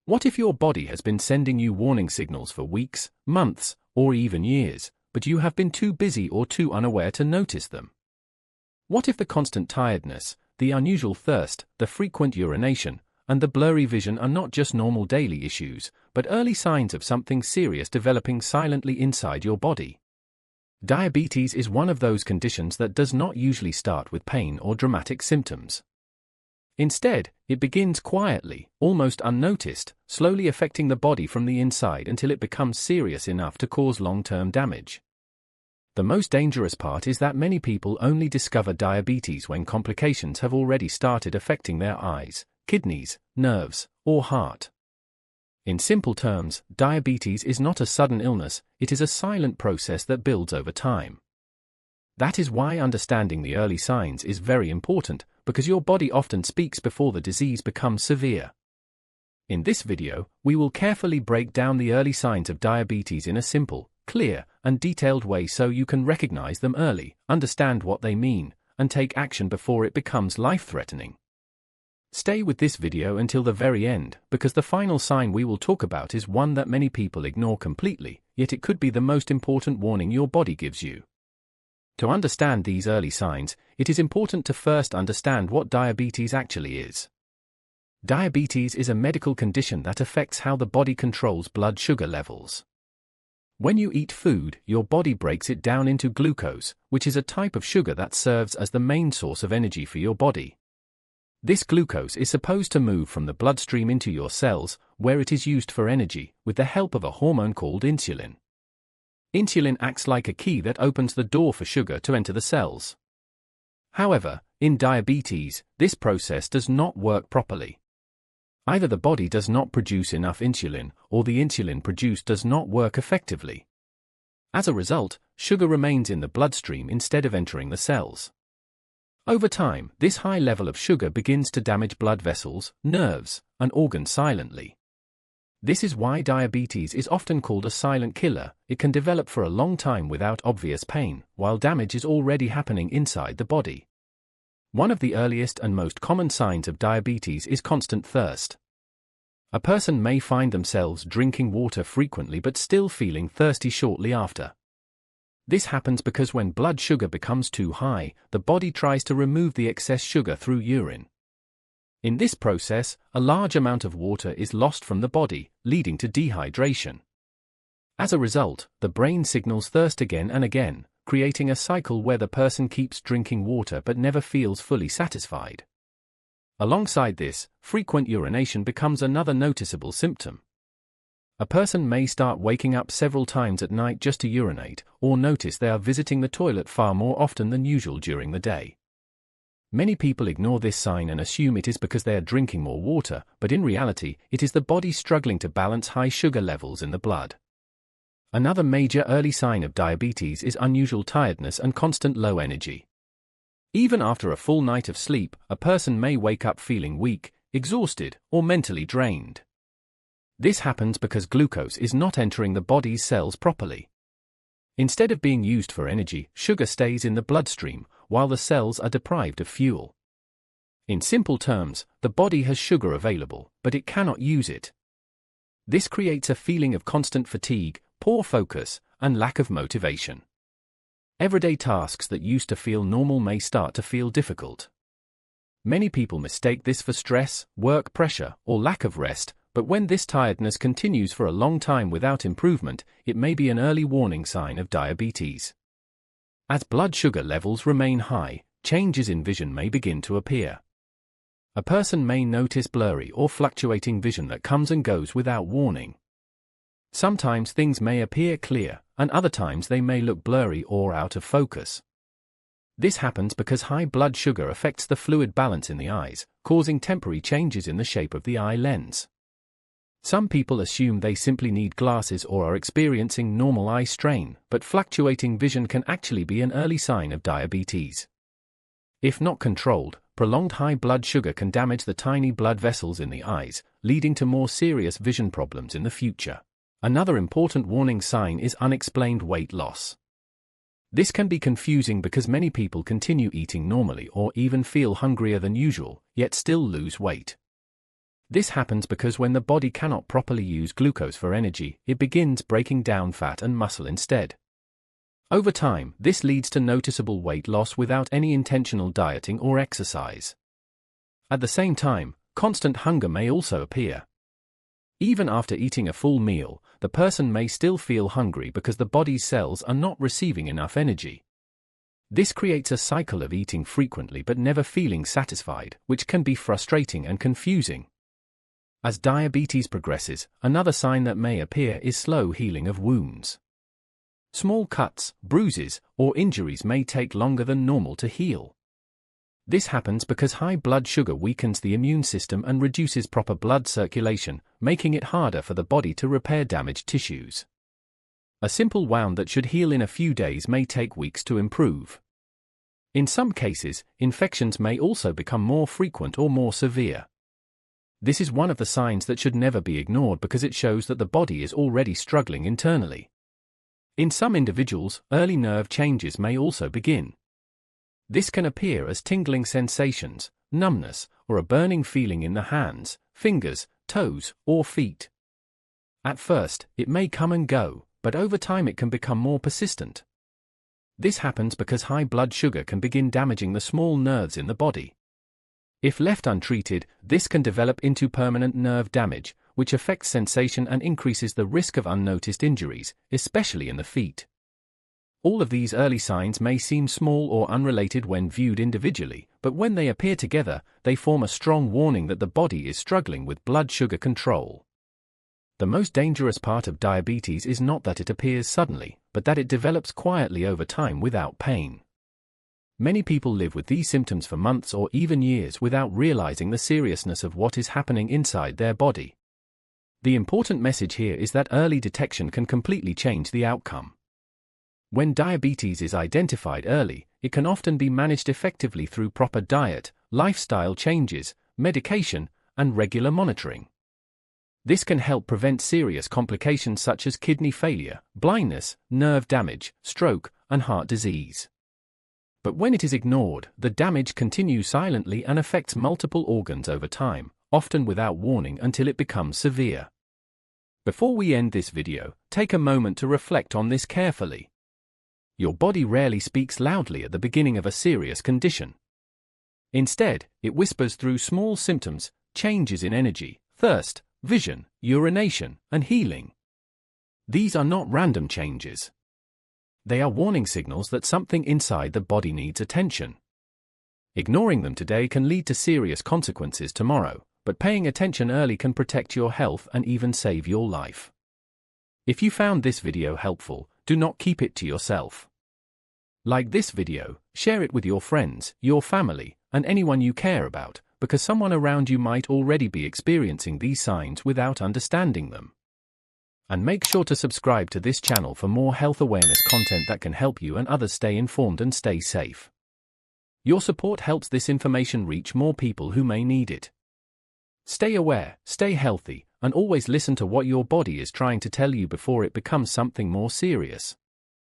What if your body has been sending you warning signals for weeks, months, or even years, but you have been too busy or too unaware to notice them? What if the constant tiredness, the unusual thirst, the frequent urination, and the blurry vision are not just normal daily issues, but early signs of something serious developing silently inside your body? Diabetes is one of those conditions that does not usually start with pain or dramatic symptoms. Instead, it begins quietly, almost unnoticed, slowly affecting the body from the inside until it becomes serious enough to cause long-term damage. The most dangerous part is that many people only discover diabetes when complications have already started affecting their eyes, kidneys, nerves, or heart. In simple terms, diabetes is not a sudden illness, it is a silent process that builds over time. That is why understanding the early signs is very important, because your body often speaks before the disease becomes severe. In this video, we will carefully break down the early signs of diabetes in a simple, clear, and detailed way so you can recognize them early, understand what they mean, and take action before it becomes life-threatening. Stay with this video until the very end, because the final sign we will talk about is one that many people ignore completely, yet it could be the most important warning your body gives you. To understand these early signs, it is important to first understand what diabetes actually is. Diabetes is a medical condition that affects how the body controls blood sugar levels. When you eat food, your body breaks it down into glucose, which is a type of sugar that serves as the main source of energy for your body. This glucose is supposed to move from the bloodstream into your cells, where it is used for energy, with the help of a hormone called insulin. Insulin acts like a key that opens the door for sugar to enter the cells. However, in diabetes, this process does not work properly. Either the body does not produce enough insulin, or the insulin produced does not work effectively. As a result, sugar remains in the bloodstream instead of entering the cells. Over time, this high level of sugar begins to damage blood vessels, nerves, and organs silently. This is why diabetes is often called a silent killer. It can develop for a long time without obvious pain, while damage is already happening inside the body. One of the earliest and most common signs of diabetes is constant thirst. A person may find themselves drinking water frequently but still feeling thirsty shortly after. This happens because when blood sugar becomes too high, the body tries to remove the excess sugar through urine. In this process, a large amount of water is lost from the body, leading to dehydration. As a result, the brain signals thirst again and again, creating a cycle where the person keeps drinking water but never feels fully satisfied. Alongside this, frequent urination becomes another noticeable symptom. A person may start waking up several times at night just to urinate, or notice they are visiting the toilet far more often than usual during the day. Many people ignore this sign and assume it is because they are drinking more water, but in reality, it is the body struggling to balance high sugar levels in the blood. Another major early sign of diabetes is unusual tiredness and constant low energy. Even after a full night of sleep, a person may wake up feeling weak, exhausted, or mentally drained. This happens because glucose is not entering the body's cells properly. Instead of being used for energy, sugar stays in the bloodstream, while the cells are deprived of fuel. In simple terms, the body has sugar available, but it cannot use it. This creates a feeling of constant fatigue, poor focus, and lack of motivation. Everyday tasks that used to feel normal may start to feel difficult. Many people mistake this for stress, work pressure, or lack of rest, but when this tiredness continues for a long time without improvement, it may be an early warning sign of diabetes. As blood sugar levels remain high, changes in vision may begin to appear. A person may notice blurry or fluctuating vision that comes and goes without warning. Sometimes things may appear clear, and other times they may look blurry or out of focus. This happens because high blood sugar affects the fluid balance in the eyes, causing temporary changes in the shape of the eye lens. Some people assume they simply need glasses or are experiencing normal eye strain, but fluctuating vision can actually be an early sign of diabetes. If not controlled, prolonged high blood sugar can damage the tiny blood vessels in the eyes, leading to more serious vision problems in the future. Another important warning sign is unexplained weight loss. This can be confusing because many people continue eating normally or even feel hungrier than usual, yet still lose weight. This happens because when the body cannot properly use glucose for energy, it begins breaking down fat and muscle instead. Over time, this leads to noticeable weight loss without any intentional dieting or exercise. At the same time, constant hunger may also appear. Even after eating a full meal, the person may still feel hungry because the body's cells are not receiving enough energy. This creates a cycle of eating frequently but never feeling satisfied, which can be frustrating and confusing. As diabetes progresses, another sign that may appear is slow healing of wounds. Small cuts, bruises, or injuries may take longer than normal to heal. This happens because high blood sugar weakens the immune system and reduces proper blood circulation, making it harder for the body to repair damaged tissues. A simple wound that should heal in a few days may take weeks to improve. In some cases, infections may also become more frequent or more severe. This is one of the signs that should never be ignored because it shows that the body is already struggling internally. In some individuals, early nerve changes may also begin. This can appear as tingling sensations, numbness, or a burning feeling in the hands, fingers, toes, or feet. At first, it may come and go, but over time it can become more persistent. This happens because high blood sugar can begin damaging the small nerves in the body. If left untreated, this can develop into permanent nerve damage, which affects sensation and increases the risk of unnoticed injuries, especially in the feet. All of these early signs may seem small or unrelated when viewed individually, but when they appear together, they form a strong warning that the body is struggling with blood sugar control. The most dangerous part of diabetes is not that it appears suddenly, but that it develops quietly over time without pain. Many people live with these symptoms for months or even years without realizing the seriousness of what is happening inside their body. The important message here is that early detection can completely change the outcome. When diabetes is identified early, it can often be managed effectively through proper diet, lifestyle changes, medication, and regular monitoring. This can help prevent serious complications such as kidney failure, blindness, nerve damage, stroke, and heart disease. But when it is ignored, the damage continues silently and affects multiple organs over time, often without warning until it becomes severe. Before we end this video, take a moment to reflect on this carefully. Your body rarely speaks loudly at the beginning of a serious condition. Instead, it whispers through small symptoms, changes in energy, thirst, vision, urination, and healing. These are not random changes. They are warning signals that something inside the body needs attention. Ignoring them today can lead to serious consequences tomorrow, but paying attention early can protect your health and even save your life. If you found this video helpful, do not keep it to yourself. Like this video, share it with your friends, your family, and anyone you care about, because someone around you might already be experiencing these signs without understanding them. And make sure to subscribe to this channel for more health awareness content that can help you and others stay informed and stay safe. Your support helps this information reach more people who may need it. Stay aware, stay healthy, and always listen to what your body is trying to tell you before it becomes something more serious.